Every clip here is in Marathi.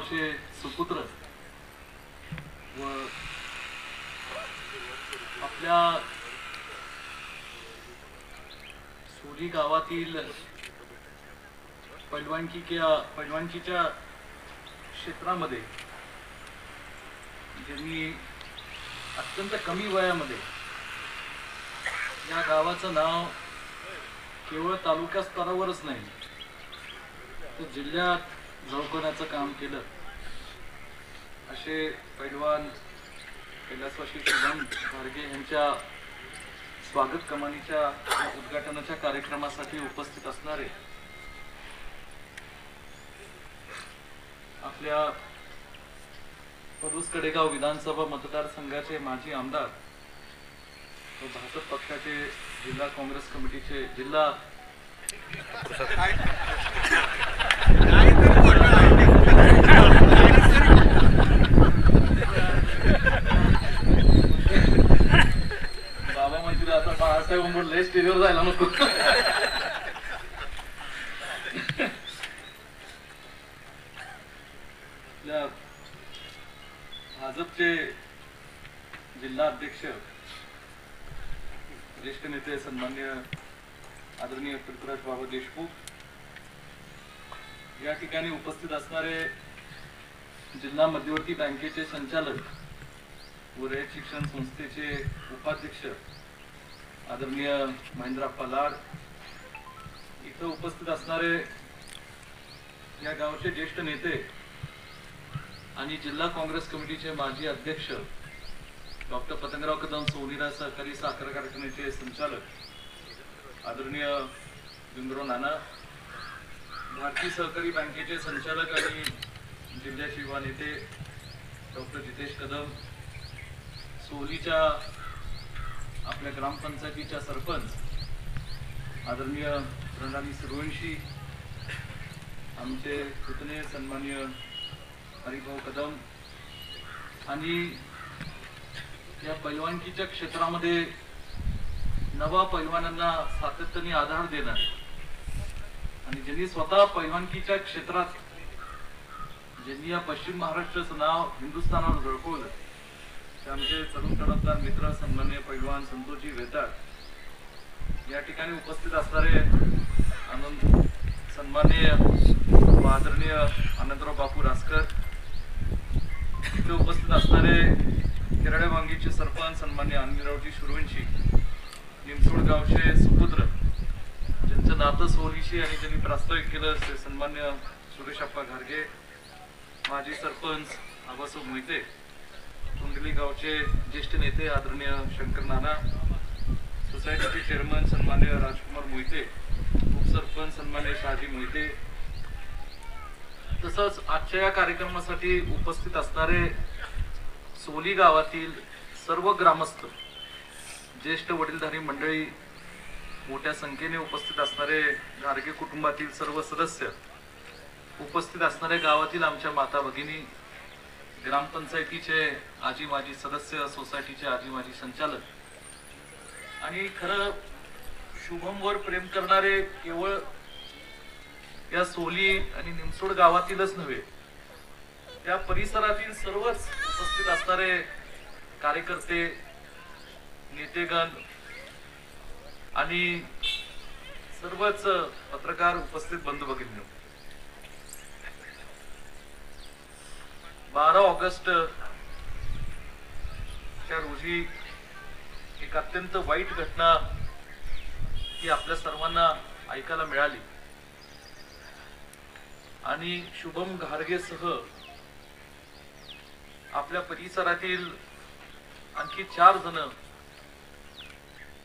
गावचे सुपुत्र व आपल्या सोली गावातील पैलवानकीच्या क्षेत्रामध्ये ज्यांनी अत्यंत कमी वयामध्ये या गावाचं नाव केवळ तालुका स्तरावरच नाही तर जिल्ह्यात झळकवण्याचं काम केलं असे पैलवान कैलासवासी शुभम घारगे यांच्या स्वागत कमानीच्या उद्घाटनाच्या कार्यक्रमासाठी उपस्थित असणारे आपल्या परूस कडेगाव विधानसभा मतदारसंघाचे माजी आमदार व भाजप पक्षाचे जिल्हा काँग्रेस कमिटीचे जिल्हा बाबा म्हणजे आता बाळासाहेब म्हणले स्टेजवर जायला नको भाजपचे जिल्हा अध्यक्ष ज्येष्ठ नेते सन्मान्य आदरणीय पृथ्वीराज बाबा देशमुख, या ठिकाणी उपस्थित असणारे जिल्हा मध्यवर्ती बँकेचे संचालक व रयत शिक्षण संस्थेचे उपाध्यक्ष आदरणीय महेंद्रप्पा लाड, इथं उपस्थित असणारे या गावचे ज्येष्ठ नेते आणि जिल्हा काँग्रेस कमिटीचे माजी अध्यक्ष डॉक्टर पतंगराव कदम सोनीरा सहकारी साखर कारखान्याचे संचालक आदरणीय भीमराव नाना, भारतीय सहकारी बँकेचे संचालक आणि जिल्ह्याचे युवा नेते डॉक्टर जितेश कदम, सोलीच्या आपल्या ग्रामपंचायतीच्या सरपंच आदरणीय प्रणाली सूर्यवंशी, आमचे पुतणे सन्मान्य हरिभाऊ कदम आणि या पैलवानकीच्या क्षेत्रामध्ये नवा पैलवानांना सातत्याने आधार देणं आणि ज्यांनी स्वतः पैलवानकीच्या क्षेत्रात ज्यांनी या पश्चिम महाराष्ट्राचं नाव हिंदुस्थानावर झळकवलं ते आमचे तरुण तडफदार मित्र सन्मान्य पैलवान संतोषजी वेताळ, या ठिकाणी उपस्थित असणारे आनंद सन्माननीय आदरणीय आनंदराव बापू रासकर, इथे उपस्थित असणारे केरड्या वांगीचे सरपंच सन्मान्य अनिलरावजी सूर्यवंशी, निमसोड गावचे सुपुत्र ज्यांचं नातं सोलीशी आणि ज्यांनी प्रास्ताविक केलं ते सन्मान्य सुरेशप्पा घारगे, माजी सरपंच आबासाहेब मोहिते, कुंडली गावचे ज्येष्ठ नेते आदरणीय शंकर नाना, सोसायटीचे चेअरमन सन्मान्य राजकुमार मोहिते, उपसरपंच सन्मान्य शहाजी मोहिते, तसंच आजच्या या कार्यक्रमासाठी उपस्थित असणारे सोली गावातील सर्व ग्रामस्थ, ज्येष्ठ वडीलधारी मंडळी, मोठ्या संख्येने उपस्थित असणारे घारगे कुटुंबातील सर्व सदस्य, उपस्थित असणाऱ्या गावातील आमच्या माता भगिनी, ग्रामपंचायतीचे आजी माजी सदस्य, सोसायटीचे आजी माजी संचालक आणि खरं शुभमवर प्रेम करणारे केवळ या सोली आणि निमसोड गावातीलच नव्हे त्या परिसरातील सर्वच उपस्थित असणारे कार्यकर्ते, नेतेगण आणि सर्वच पत्रकार उपस्थित बंधू भगिनी, 12 ऑगस्ट च्या रोजी एक अत्यंत वाईट घटना ही आपल्या सर्वांना ऐकायला मिळाली आणि शुभम घारगेसह आपल्या परिसरातील आणखी 4 जण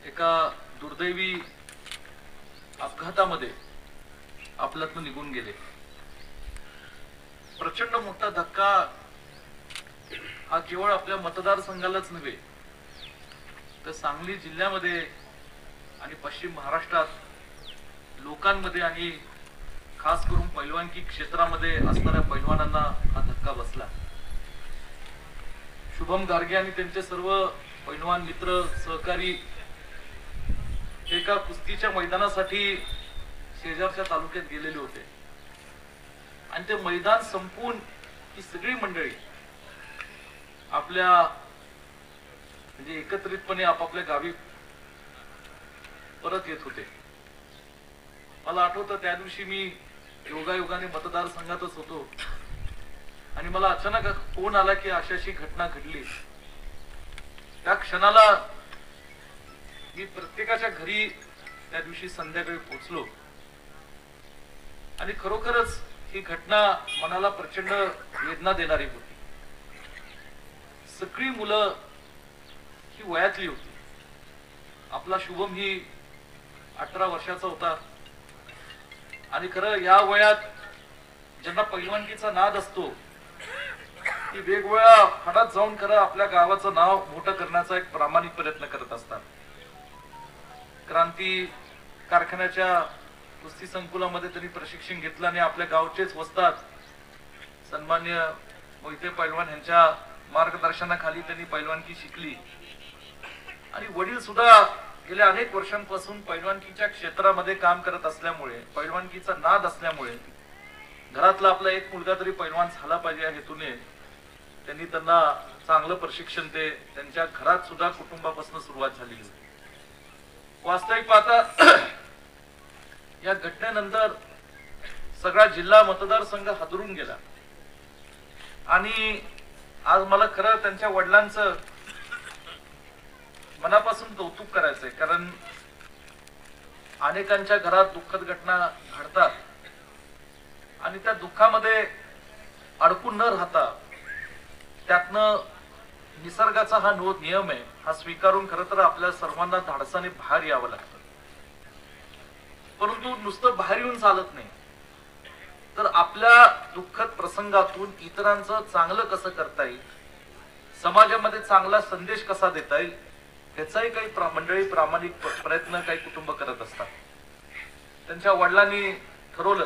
एका दुर्दैवी अपघातामध्ये आपल्यातून निघून गेले. प्रचंड मोठा धक्का हा केवळ आपल्या मतदारसंघालाच नव्हे तर सांगली जिल्ह्यामध्ये आणि पश्चिम महाराष्ट्रात लोकांमध्ये आणि खास करून पैलवानकी क्षेत्रामध्ये असणाऱ्या पैलवानांना हा धक्का बसला. शुभम घारगे आणि त्यांचे सर्व पैलवान मित्र सहकारी एका कुस्तीच्या मैदानासाठी शेजारच्या तालुक्यात गेलेले होते आणि ते मैदान संपून की सगळी मंडळी आपल्या म्हणजे एकत्रितपणे आपापल्या गावी परत येत होते. मला आठवतं त्या दिवशी मी योगायोगाने मतदारसंघातच होतो आणि मला अचानक फोन आला की अशी घटना घडली. त्या क्षणाला मी प्रत्येकाच्या घरी त्या दिवशी संध्याकाळी पोहोचलो आणि खरोखरच ही घटना मनाला प्रचंड वेदना देणारी होती. सगळी मुलं ही वयातली होती. आपला शुभम ही 18 वर्षाचा होता आणि खरं या वयात ज्यांना पैलवानकीचा नाद असतो ती वेगवेगळ्या फडात जाऊन खरं आपल्या गावाचं नाव मोठं करण्याचा एक प्रामाणिक प्रयत्न करत असतात. क्रांती कारखान्याच्या कुस्ती संकुलामध्ये त्यांनी प्रशिक्षण घेतलं आणि आपल्या गावचेच वस्ताद सन्मान्य मोहिते पैलवान यांच्या मार्गदर्शनाखाली त्यांनी पैलवानकी शिकली आणि वडील सुद्धा गेल्या अनेक वर्षांपासून पैलवानकीच्या क्षेत्रामध्ये काम करत असल्यामुळे पैलवानकीचा नाद असल्यामुळे घरातला आपला एक मुलगा तरी पैलवान झाला पाहिजे या हेतूने त्यांनी त्यांना चांगलं प्रशिक्षण ते त्यांच्या घरात सुद्धा कुटुंबापासून सुरुवात झाली होती. वास्तविक पाहता या घटनेनंतर सगळा जिल्हा मतदारसंघ हादरून गेला आणि आज मला खरं त्यांच्या वडिलांचं मनापासून कौतुक करायचंय. कारण अनेकांच्या घरात दुःखद घटना घडतात आणि त्या दुःखामध्ये अडकून न राहता त्यातनं निसर्गाचा हा नियम आहे हा स्वीकारून खरं तर आपल्या सर्वांना धाडसाने बाहेर यावं लागतं. परंतु नुसतं बाहेर येऊन चालत नाही, तर आपल्या दुःखद प्रसंगातून इतरांचं चांगलं कसं करता येईल, समाजामध्ये चांगला संदेश कसा देता येईल ह्याचाही काही मंडळी प्रामाणिक प्रयत्न काही कुटुंब करत असतात. त्यांच्या वडिलांनी ठरवलं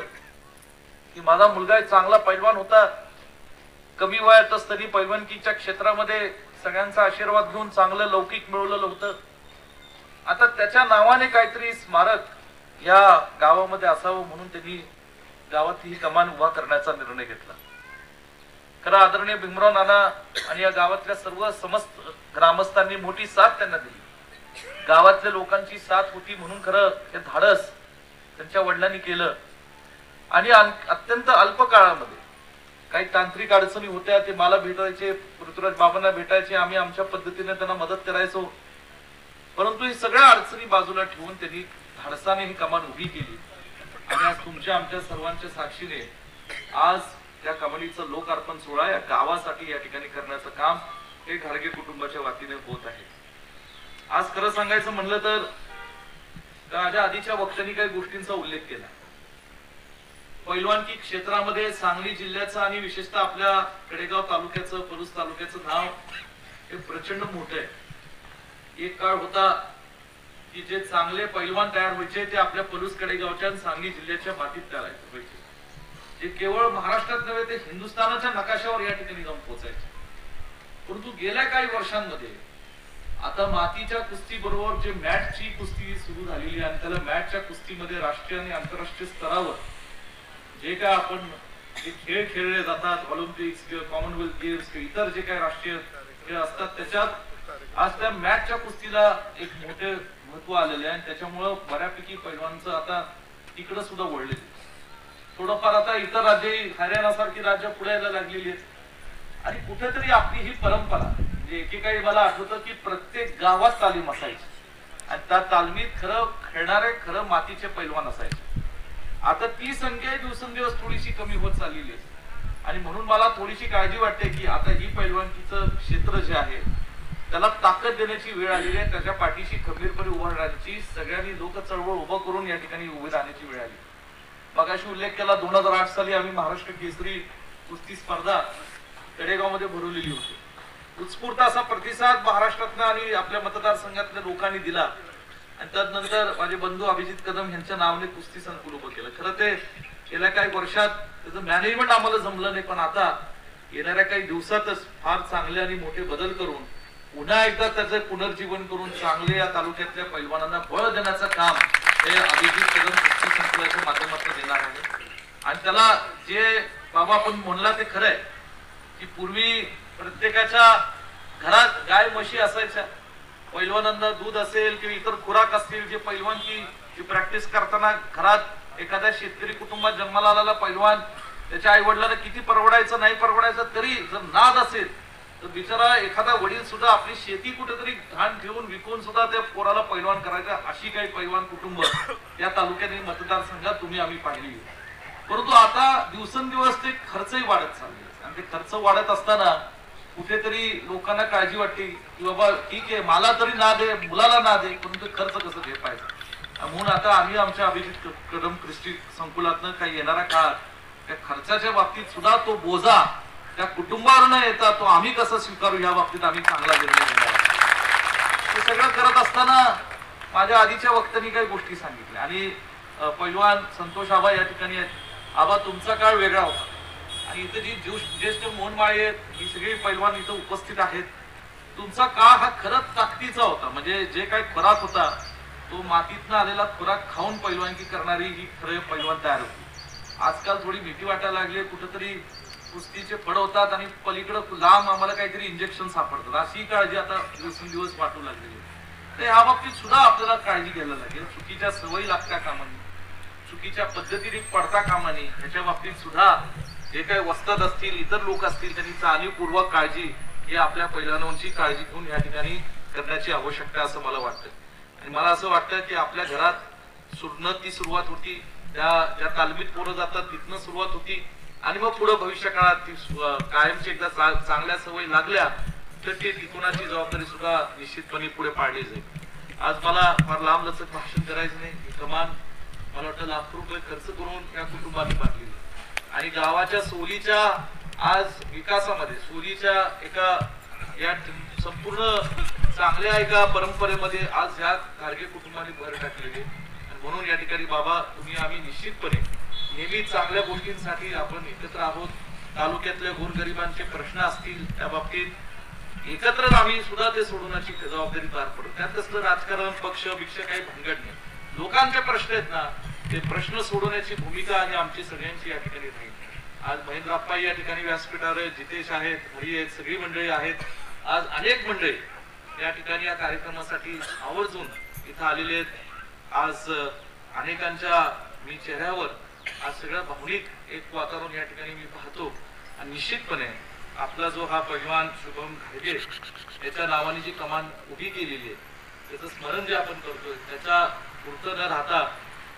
की माझा मुलगा चांगला पैलवान होता, कमी वयातच तरी पैलवानकीच्या क्षेत्रामध्ये सगळ्यांचा आशीर्वाद घेऊन चांगलं लौकिक मिळवलं होतं. आता त्याच्या नावाने काहीतरी स्मारक या गावामध्ये असावं म्हणून त्यांनी गावात ही कमान उभा करण्याचा निर्णय घेतला. खरं आदरणीय भीमराव नाना आणि या गावातल्या सर्व समस्त ग्रामस्थांनी मोठी साथ त्यांना दिली. गावातल्या लोकांची साथ होती म्हणून खरं हे धाडस त्यांच्या वडिलांनी केलं आणि अत्यंत अल्प काळामध्ये काही तांत्रिक अडचणी होत्या, ते मला भेटायचे, पृथ्वीराज बाबांना भेटायचे, आम्ही आमच्या पद्धतीने त्यांना मदत करायचो. परंतु ही सगळ्या अडचणी बाजूला ठेवून त्यांनी धाडसाने ही कमान उभी केली आणि आज तुमच्या आमच्या सर्वांच्या साक्षीने आज त्या कमानीचं लोकार्पण सोहळा या गावासाठी या ठिकाणी करण्याचं काम हे घाडगे कुटुंबाच्या वतीने होत आहे. आज खरं सांगायचं म्हणलं तर माझ्या आधीच्या वक्त्यांनी काही गोष्टींचा उल्लेख केला. पैलवानकी क्षेत्रामध्ये सांगली जिल्ह्याचं आणि विशेषतः आपल्या कडेगाव तालुक्याचं, पलूस तालुक्याचं नाव हे प्रचंड मोठं आहे. एक काळ होता की जे चांगले पैलवान तयार व्हायचे ते आपल्या पलूस कडेगावच्या सांगली जिल्ह्याच्या मातीत तयार व्हायचे, जे केवळ महाराष्ट्रात नव्हे ते हिंदुस्थानाच्या नकाशावर या ठिकाणी जाऊन पोहोचायचे. परंतु गेल्या काही वर्षांमध्ये आता मातीच्या कुस्ती बरोबर जे मॅटची कुस्ती सुरू झालेली आहे आणि त्याला मॅटच्या कुस्तीमध्ये राष्ट्रीय आणि आंतरराष्ट्रीय स्तरावर जे काय आपण जे खेळ खेळले जातात, ऑलिम्पिक्स किंवा कॉमनवेल्थ गेम्स किंवा इतर जे काही राष्ट्रीय खेळ असतात त्याच्यात आज त्या मॅचच्या कुस्तीला एक मोठे महत्व आलेले आहे आणि त्याच्यामुळं बऱ्यापैकी पैलवानचं आता तिकडं सुद्धा वळले. थोडंफार आता इतर राज्य, हरियाणा सारखी राज्य पुढे यायला लागलेली आहेत आणि कुठेतरी आपली ही परंपरा म्हणजे एकेकाळी मला आठवतं की प्रत्येक गावात तालीम असायची आणि त्या तालमीत खरं खेळणारे खरं मातीचे पैलवान असायचे. आता ती संख्या दिवसेंदिवस थोडीशी कमी होत चाललेली आहे आणि म्हणून मला थोडीशी काळजी वाटते की आता ही पैलवानकीचं क्षेत्र जे आहे त्याला ताकद देण्याची वेळ आलेली आहे. त्याच्या पाठीशी खंबीरपणे उभं राहण्याची, सगळ्यांनी लोक चळवळ उभं करून या ठिकाणी उभे राहण्याची वेळ आली. मगाशी उल्लेख केला 2008 साली आम्ही महाराष्ट्र केसरी कुस्ती स्पर्धा कडेगाव मध्ये भरवलेली होती. उत्स्फूर्त असा प्रतिसाद महाराष्ट्रातनं आणि आपल्या मतदारसंघातल्या लोकांनी दिला आणि त्यानंतर माझे बंधू अभिजित कदम यांच्या नावाने कुस्ती संकुल उभं केलं. खरं ते गेल्या काही वर्षात त्याचं मॅनेजमेंट आम्हाला जमलं नाही, पण आता येणाऱ्या काही दिवसातच फार चांगले आणि मोठे बदल करून पुन्हा एकदा त्याचं पुनर्जीवन करून चांगले या तालुक्यातल्या पैलवानांना बळ देण्याचं काम हे अभिजित कदम कुस्ती संकुलाच्या माध्यमातून देणार आहे. आणि त्याला जे बाबा आपण म्हणला ते खरंय की पूर्वी प्रत्येकाच्या घरात गाय म्हशी असायच्या, पैलवानांना दूध असेल किंवा इतर खुराक असतील, जे पैलवानची प्रॅक्टिस करताना घरात एखाद्या शेतकरी कुटुंबात जन्माला आलेला पैलवान त्याच्या आई वडिलांना किती परवडायचं नाही परवडायचं तरी जर नाद असेल तर बिचारा एखादा वडील सुद्धा आपली शेती कुठेतरी घाण ठेवून विकून सुद्धा त्या पोराला पैलवान करायचं, अशी काही पैलवान कुटुंब या तालुक्यातील मतदारसंघात आम्ही पाहिली. परंतु आता दिवसेंदिवस ते खर्चही वाढत चालले आणि ते खर्च वाढत असताना कुठेतरी लोकांना काळजी वाटते की बाबा ठीक आहे मला तरी ना दे मुलाला ना दे, परंतु खर्च कसं घेपायचं. म्हणून आता आम्ही आमच्या अभिजित कदम क्रिस्टी संकुलातनं काही येणारा काळ त्या खर्चाच्या बाबतीत सुद्धा तो बोजा त्या कुटुंबावर न येता तो आम्ही कसं स्वीकारू या बाबतीत आम्ही चांगला निर्णय घेणार. हे सगळं करत असताना माझ्या आधीच्या वक्त्यांनी काही गोष्टी सांगितल्या आणि पैलवान संतोष आबा या ठिकाणी आहेत. आबा तुमचा काळ वेगळा होता आणि इथे जी ज्येष्ठ मोहनमाळे आहेत ही सगळी पैलवान इथं उपस्थित आहेत. तुमचा काळ हा खरंच ताकदीचा होता, म्हणजे जे काही खुराक होता तो मातीतनं आलेला खुराक खाऊन पैलवानकी करणारी ही खरे पैलवान तयार होती. आजकाल थोडी भीती वाटायला लागली, कुठेतरी कुस्तीचे फड होतात आणि पलीकडे लांब आम्हाला काहीतरी इंजेक्शन सापडतात, अशी काळजी आता दिवसेंदिवस वाटू लागलेली. तर या बाबतीत सुद्धा आपल्याला काळजी घ्यायला लागेल. चुकीच्या सवयी लागता कामा नये, चुकीच्या पद्धतीने पडता कामा नये. ह्याच्या बाबतीत सुद्धा जे काही वस्ताद असतील इतर लोक असतील त्यांनी जाणीवपूर्वक काळजी ही आपल्या पैलवानांची काळजी घेऊन या ठिकाणी करण्याची आवश्यकता असं मला वाटतं. आणि मला असं वाटतं की आपल्या घरात ती सुरुवात होती, त्या तालमीत पोरं जातात तिथनं सुरुवात होती आणि मग पुढे भविष्य काळात ती कायमची एकदा चांगल्या सवयी लागल्या तर ती टिकवण्याची जबाबदारी सुद्धा निश्चितपणे पुढे पाडली जाईल. आज मला फार लांब लचक भाषण करायचं नाही. कमान मला वाटतं लाख रुपये खर्च करून या कुटुंबाने बांधलेली आणि गावाच्या सोलीच्या आज विकासामध्ये सोलीच्या एका या संपूर्ण चांगल्या एका परंपरेमध्ये आज या गाडगे कुटुंबाने भर टाकलेली. म्हणून या ठिकाणी बाबा तुम्ही आम्ही निश्चितपणे नेहमी चांगल्या गोष्टींसाठी आपण एकत्र आहोत. तालुक्यातल्या गोरगरिबांचे प्रश्न असतील त्या बाबतीत एकत्र आम्ही सुद्धा ते सोडवण्याची जबाबदारी पार पडू. त्यात कसलं राजकारण पक्ष भिक्ष काही भानगड नाही. लोकांचे प्रश्न आहेत ना, ते प्रश्न सोडवण्याची भूमिका ही आमची सगळ्यांची या ठिकाणी राहील. आज महेंद्रप्पा या ठिकाणी व्यासपीठावर आहेत, जितेश आहेत, हरी आहेत, सगळी मंडळी आहेत. आज अनेक मंडळी या ठिकाणी या कार्यक्रमासाठी आवर्जून इथं आलेले आहेत. आज अनेकांच्या मी चेहऱ्यावर आज सगळं भावनिक एक वातावरण या ठिकाणी मी पाहतो आणि निश्चितपणे आपला जो हा पैलवान शुभम घाडगे याच्या नावाने जी कमान उभी केलेली आहे त्याचं स्मरण जे आपण करतोय त्याच्या पुरतं न राहता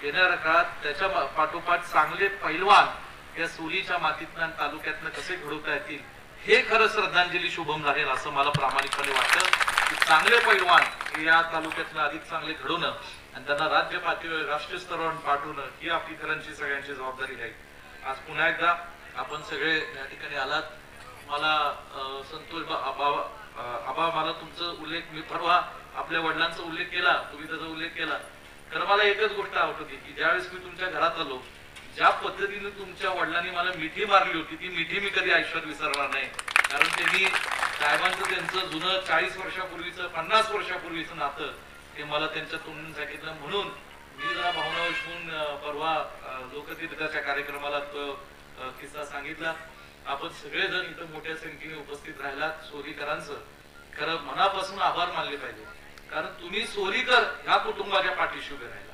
येणाऱ्या काळात त्याच्या पाठोपाठ चांगले पैलवान या सोलीच्या मातीतनं आणि तालुक्यातनं कसे घडवता येतील हे खरं श्रद्धांजली शुभम राहील असं मला प्रामाणिकपणे वाटतं की चांगले पैलवान या तालुक्यातनं अधिक चांगले घडवणं आणि त्यांना राज्य पातळीवर राष्ट्रीय स्तरावर पाठवणं ही आपली खऱ्यांची सगळ्यांची जबाबदारी आहे. आज पुन्हा एकदा आपण सगळे या ठिकाणी आलात. मला संतोष आबा मला तुमचा उल्लेख मी परवा आपल्या वडिलांचा उल्लेख केला, तुम्ही त्याचा उल्लेख केला तर मला एकच गोष्ट आठवते की ज्यावेळेस मी तुमच्या घरात आलो ज्या पद्धतीने तुमच्या वडिलांनी मला मिठी मारली होती ती मिठी मी कधी आयुष्यात विसरणार नाही. कारण त्यांनी साहेबांचं त्यांचं जुनं 40 वर्षापूर्वीचं 50 वर्षापूर्वीचं नातं ते मला त्यांच्या तोंडून सांगितलं. म्हणून मी जरा भावना विषून परवा लोकतीर्थाच्या कार्यक्रमाला तो किस्सा सांगितला. आपण सगळेजण इथं मोठ्या संख्येने उपस्थित राहिलात. सोलीकरांचं खरं मनापासून आभार मानले पाहिजे कारण तुम्ही सोलीकर ह्या कुटुंबाच्या पाठीशी उभे राहिला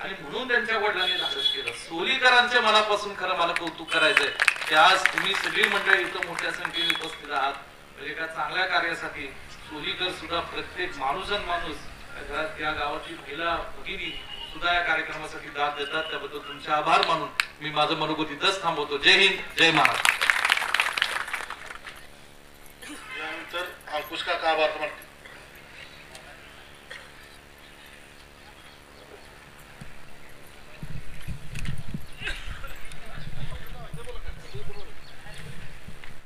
आणि म्हणून त्यांच्या वडिलांनी धाडस केलं. सोलीकरांच्या मनापासून खरं मला कौतुक करायचंय की आज तुम्ही सगळी मंडळी इथं मोठ्या संख्येने उपस्थित आहात. एका चांगल्या कार्यासाठी सोलीकर सुद्धा प्रत्येक माणूस घरात या गावाची महिला भगिनी सुद्धा या कार्यक्रमासाठी दाद देतात. त्याबद्दल तुमचे आभार मानून मी माझं मनोगत इथंच थांबवतो. जय हिंद, जय महाराष्ट्र. यानंतर अंकुश काका आभार